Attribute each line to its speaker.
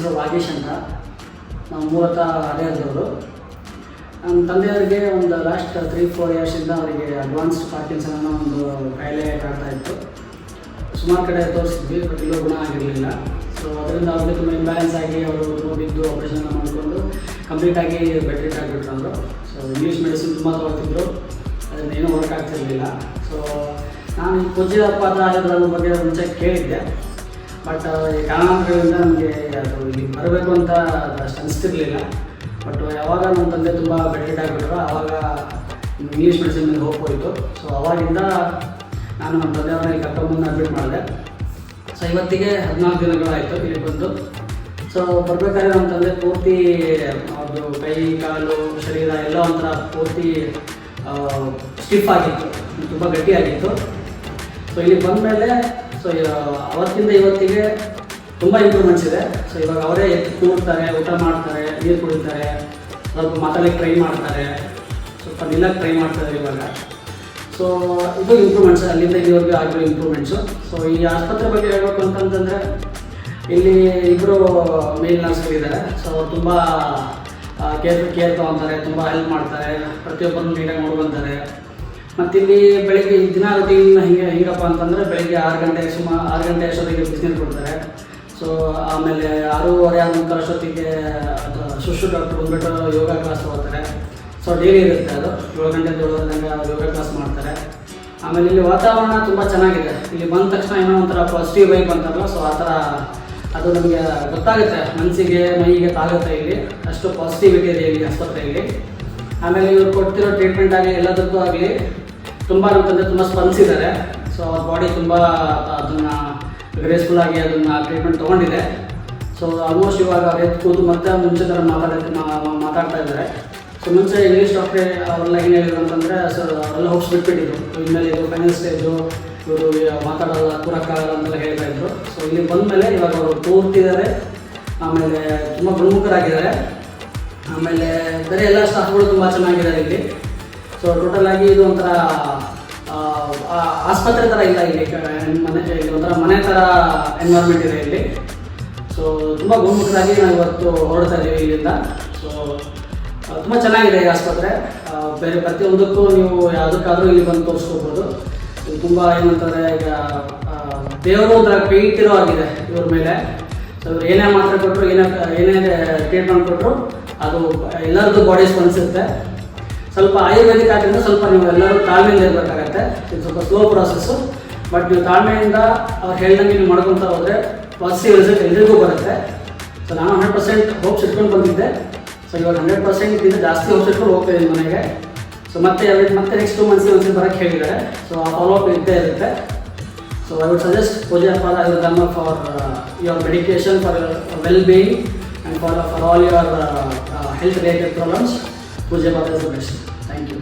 Speaker 1: ಹೆಸರು ವಾಗೀಶ್ ಅಂತ. ನಾವು ಮೂಲತಃ ಹರಿಹರದವರು. ನಮ್ಮ ತಂದೆಯವರಿಗೆ ಒಂದು ಲಾಸ್ಟ್ 3-4 ಇಯರ್ಸಿಂದ ಅವರಿಗೆ ಅಡ್ವಾನ್ಸ್ಡ್ ಪಾರ್ಕಿನ್ಸನ್ ಅನ್ನೋ ಒಂದು ಕಾಯಿಲೆ ಕಾಡ್ತಾ ಇತ್ತು. ಸುಮಾರು ಕಡೆ ತೋರಿಸಿದ್ವಿ, ಬಟ್ ಇಲ್ಲೂ ಗುಣ ಆಗಿರಲಿಲ್ಲ. ಸೊ ಅದರಿಂದ ಅವ್ರಿಗೆ ತುಂಬ ಇಂಬ್ಯಾಲೆನ್ಸ್ ಆಗಿ ಅವರು ಬಿದ್ದು ಆಪ್ರೇಷನ್ ಮಾಡಿಕೊಂಡು ಕಂಪ್ಲೀಟಾಗಿ ಬೆಡ್ ರಿಟ್ ಆಗಿಬಿಟ್ರು ಅವರು. ಸೊ ಇಂಗ್ಲೀಷ್ ಮೆಡಿಸಿನ್ ತುಂಬ ತೊಗೊಳ್ತಿದ್ರು, ಅದರಿಂದ ಏನೂ ವರ್ಕ್ ಆಗ್ತಿರಲಿಲ್ಲ. ಸೊ ನಾನು ಈ ಪೂಜ್ಯಪಾದ ಆಯುರ್ವೇದ ಬಗ್ಗೆ ಮುಂಚೆ ಕೇಳಿದ್ದೆ, ಬಟ್ ಈ ಕಾರಣಾಂತರಗಳಿಂದ ನಮಗೆ ಅದು ಇಲ್ಲಿ ಬರಬೇಕು ಅಂತ ಅಷ್ಟು ಅನಿಸ್ತಿರ್ಲಿಲ್ಲ. ಬಟ್ ಯಾವಾಗ ನಮ್ಮ ತಂದೆ ತುಂಬ ಬೆಡ್ ರಿಟ್ ಆಗಿಬಿಟ್ರು, ಆವಾಗ ಇಂಗ್ಲೀಷ್ ಮೆಡಿಸಿನ್ ಮೇಲೆ ಹೋಗ್ಬೋಯಿತು. ಸೊ ಅವಾಗಿಂದ ನಾನು ನಮ್ಮ ತಂದೆಯವ್ರನ್ನ ಕರ್ಕೊಂಡ್ಬಂದು ಅಡ್ಮಿಟ್ ಮಾಡಿದೆ. ಸೊ ಇವತ್ತಿಗೆ 14 ದಿನಗಳಾಯಿತು ಇಲ್ಲಿ ಬಂದು. ಸೊ ಬರಬೇಕಾದ್ರೆ ನಮ್ಮ ತಂದೆ ಪೂರ್ತಿ ಅದು ಕೈ ಕಾಲು ಶರೀರ ಎಲ್ಲ ಒಂಥರ ಪೂರ್ತಿ ಸ್ಟಿಫ್ ಆಗಿತ್ತು, ತುಂಬ ಗಟ್ಟಿಯಾಗಿತ್ತು. ಸೊ ಇಲ್ಲಿ ಬಂದಮೇಲೆ ಸೊ ಅವತ್ತಿಂದ ಇವತ್ತಿಗೆ ತುಂಬ ಇಂಪ್ರೂವ್ಮೆಂಟ್ಸ್ ಇದೆ. ಸೊ ಇವಾಗ ಅವರೇ ಎದ್ದು ಕೂಡ್ತಾರೆ, ಊಟ ಮಾಡ್ತಾರೆ, ನೀರು ಕುಡಿತಾರೆ, ಸ್ವಲ್ಪ ಮಾತಾಡಲಿಕ್ಕೆ ಟ್ರೈ ಮಾಡ್ತಾರೆ, ಸ್ವಲ್ಪ ನಿಲ್ಲಕ್ಕೆ ಟ್ರೈ ಮಾಡ್ತಾರೆ ಇವಾಗ. ಸೊ ಇದು ಇಂಪ್ರೂವ್ಮೆಂಟ್ಸ್, ಅಲ್ಲಿಂದ ಇಲ್ಲಿವರೆಗೂ ಆಗಿರೋ ಇಂಪ್ರೂವ್ಮೆಂಟ್ಸು. ಸೊ ಈ ಆಸ್ಪತ್ರೆ ಬಗ್ಗೆ ಹೇಳಬೇಕು ಅಂತಂತಂದರೆ ಇಲ್ಲಿ ಇಬ್ಬರು ಮೇಲ್ ನರ್ಸ್ಗಳಿದ್ದಾರೆ. ಸೊ ಅವ್ರು ತುಂಬ ಕೇರ್ ತೊಗೊತಾರೆ, ತುಂಬ ಹೆಲ್ಪ್ ಮಾಡ್ತಾರೆ, ಪ್ರತಿಯೊಬ್ಬರನ್ನು ನೀಟಾಗಿ ನೋಡ್ಕೊತಾರೆ. ಮತ್ತು ಇಲ್ಲಿ ಬೆಳಗ್ಗೆ ದಿನ ರೂಟೀನ್ ಹೇಗಪ್ಪ ಅಂತಂದರೆ ಬೆಳಗ್ಗೆ 6 ಗಂಟೆ ಅಷ್ಟೊತ್ತಿಗೆ ಬಿಸಿನೀರು ಕೊಡ್ತಾರೆ. ಸೊ ಆಮೇಲೆ 6:30 ಅಷ್ಟೊತ್ತಿಗೆ ಸುಶ್ರು ಡಾಕ್ಟ್ರು ಬಂದುಬಿಟ್ಟು ಯೋಗ ಕ್ಲಾಸ್ ತೊಗೋತಾರೆ. ಸೊ ಡೈಲಿ ಇರುತ್ತೆ, ಅದು 7 ಗಂಟೆ 7 ಗಂಟೆ ಯೋಗ ಕ್ಲಾಸ್ ಮಾಡ್ತಾರೆ. ಆಮೇಲೆ ಇಲ್ಲಿ ವಾತಾವರಣ ತುಂಬ ಚೆನ್ನಾಗಿದೆ. ಇಲ್ಲಿ ಬಂದ ತಕ್ಷಣ ಏನೋ ಒಂಥರ ಪಾಸಿಟಿವ್ ವೈಬ್ ಅಂತಾರಲ್ಲ, ಸೊ ಆ ಥರ ಅದು ನಮಗೆ ಗೊತ್ತಾಗುತ್ತೆ, ಮನಸ್ಸಿಗೆ ಮೈಗೆ ತಾಗುತ್ತೆ. ಇಲ್ಲಿ ಅಷ್ಟು ಪಾಸಿಟಿವಿಟಿ ಇದೆ ಇಲ್ಲಿ ಆಸ್ಪತ್ರೆಯಲ್ಲಿ. ಆಮೇಲೆ ಇವ್ರು ಕೊಡ್ತಿರೋ ಟ್ರೀಟ್ಮೆಂಟ್ ಆಗಲಿ ಎಲ್ಲದಕ್ಕೂ ಆಗಲಿ ತುಂಬ ಅಂತಂದರೆ ತುಂಬ ಸ್ಪಂದಿಸಿದ್ದಾರೆ. ಸೊ ಅವ್ರ ಬಾಡಿ ತುಂಬ ಅದನ್ನು ಗ್ರೇಸ್ಫುಲ್ಲಾಗಿ ಅದನ್ನು ಟ್ರೀಟ್ಮೆಂಟ್ ತೊಗೊಂಡಿದೆ. ಸೊ ಆಲ್ಮೋಸ್ಟ್ ಇವಾಗ ಎದ್ದು ಕೂತು ಮತ್ತೆ ಮುಂಚೆ ಥರ ಮಾತಾಡ್ತಾ ಇದ್ದಾರೆ. ಸೊ ಮುಂಚೆ ಇಂಗ್ಲೀಷ್ ಡಾಕ್ಟ್ರೇ ಅವರೆಲ್ಲ ಏನು ಹೇಳಿದ್ರು ಅಂತಂದರೆ ಸರ್ ಅವರೆಲ್ಲ ಹೋಗ್ಸ್ ಬಿಟ್ಬಿಟ್ಟಿದ್ರು, ಇನ್ಮೇಲೆ ಇದು ಫೈನಲ್ ಸ್ಟೇಜು, ಇವರು ಮಾತಾಡೋಲ್ಲ, ಕೂರಕ್ಕಾಗಲ್ಲ ಅಂತೆಲ್ಲ ಹೇಳ್ತಾ ಇದ್ರು. ಸೊ ಇಲ್ಲಿ ಬಂದಮೇಲೆ ಇವಾಗ ಅವರು ಕೂರ್ತಿದ್ದಾರೆ, ಆಮೇಲೆ ತುಂಬ ಗುಣಮುಖರಾಗಿದ್ದಾರೆ. ಆಮೇಲೆ ಬೇರೆ ಎಲ್ಲ ಸ್ಟಾಫ್ಗಳು ತುಂಬ ಚೆನ್ನಾಗಿದ್ದಾರೆ ಇಲ್ಲಿ. ಸೊ ಟೋಟಲಾಗಿ ಇದು ಒಂಥರ ಆಸ್ಪತ್ರೆ ಥರ ಇಲ್ಲ ಇಲ್ಲಿ ಇಲ್ಲಿ ಒಂಥರ ಮನೆ ಥರ ಎನ್ವೈರ್ಮೆಂಟ್ ಇದೆ ಇಲ್ಲಿ. ಸೊ ತುಂಬ ಗುಣಮುಖರಾಗಿ ನಾವು ಇವತ್ತು ಹೊರಡ್ತಾ ಇದ್ದೀವಿ ಇಲ್ಲಿಂದ. ಸೊ ತುಂಬ ಚೆನ್ನಾಗಿದೆ ಈ ಆಸ್ಪತ್ರೆ. ಬೇರೆ ಪ್ರತಿಯೊಂದಕ್ಕೂ ನೀವು ಯಾವುದಕ್ಕಾದರೂ ಇಲ್ಲಿ ಬಂದು ತೋರಿಸ್ಕೋಬೋದು. ತುಂಬ ಏನಂತಾರೆ, ಈಗ ದೇವರು ಒಂಥರ ಇಟ್ಟಿರೋ ಆಗಿದೆ ಇವ್ರ ಮೇಲೆ. ಸೊ ಇವ್ರು ಏನೇ ಮಾತ್ರೆ ಕೊಟ್ಟರು, ಏನೇ ಟ್ರೀಟ್ಮೆಂಟ್ ಕೊಟ್ಟರು ಅದು ಎಲ್ಲರದ್ದು ಬಾಡಿ ಸ್ಪಂದಿಸುತ್ತೆ. ಸ್ವಲ್ಪ ಆಯುರ್ವೇದಿಕ್ ಆದ್ದರಿಂದ ಸ್ವಲ್ಪ ನೀವು ಎಲ್ಲರೂ ತಾಳ್ಮೆಯಿಂದ ಇರಬೇಕಾಗತ್ತೆ. ಇದು ಸ್ವಲ್ಪ ಸ್ಲೋ ಪ್ರಾಸೆಸ್ಸು, ಬಟ್ ನೀವು ತಾಳ್ಮೆಯಿಂದ ಅವ್ರು ಹೇಳ್ದಂಗೆ ನೀವು ಮಾಡ್ಕೊತಾ ಹೋದರೆ ಪಾಸಿಟಿವ್ ರಿಸಲ್ಟ್ ಎಲ್ರಿಗೂ ಬರುತ್ತೆ. ಸೊ ನಾನು 100% ಹೋಪ್ಸ್ ಇಟ್ಕೊಂಡು ಬಂದಿದ್ದೆ. ಸೊ ಇವಾಗ 100% ಜಾಸ್ತಿ ಹೋಪ್ಸ್ ಇಟ್ಕೊಂಡು ಹೋಗ್ತಾ ಇದ್ದೀನಿ ಮನೆಗೆ. ಸೊ ಮತ್ತೆ ನೆಕ್ಸ್ಟ್ 2 ಮಂತ್ಸ್ಗೆ ಒಂದ್ಸಲ ಬರೋಕ್ಕೆ ಹೇಳಿದ್ದಾರೆ. ಸೊ ಆ ಫಾಲೋಅಪ್ ಇದ್ದೇ ಇರುತ್ತೆ. So I would suggest Pujyapada Ayurveda for your medication, for well being and for all your health related problems. Pujyapada is the best. Thank you.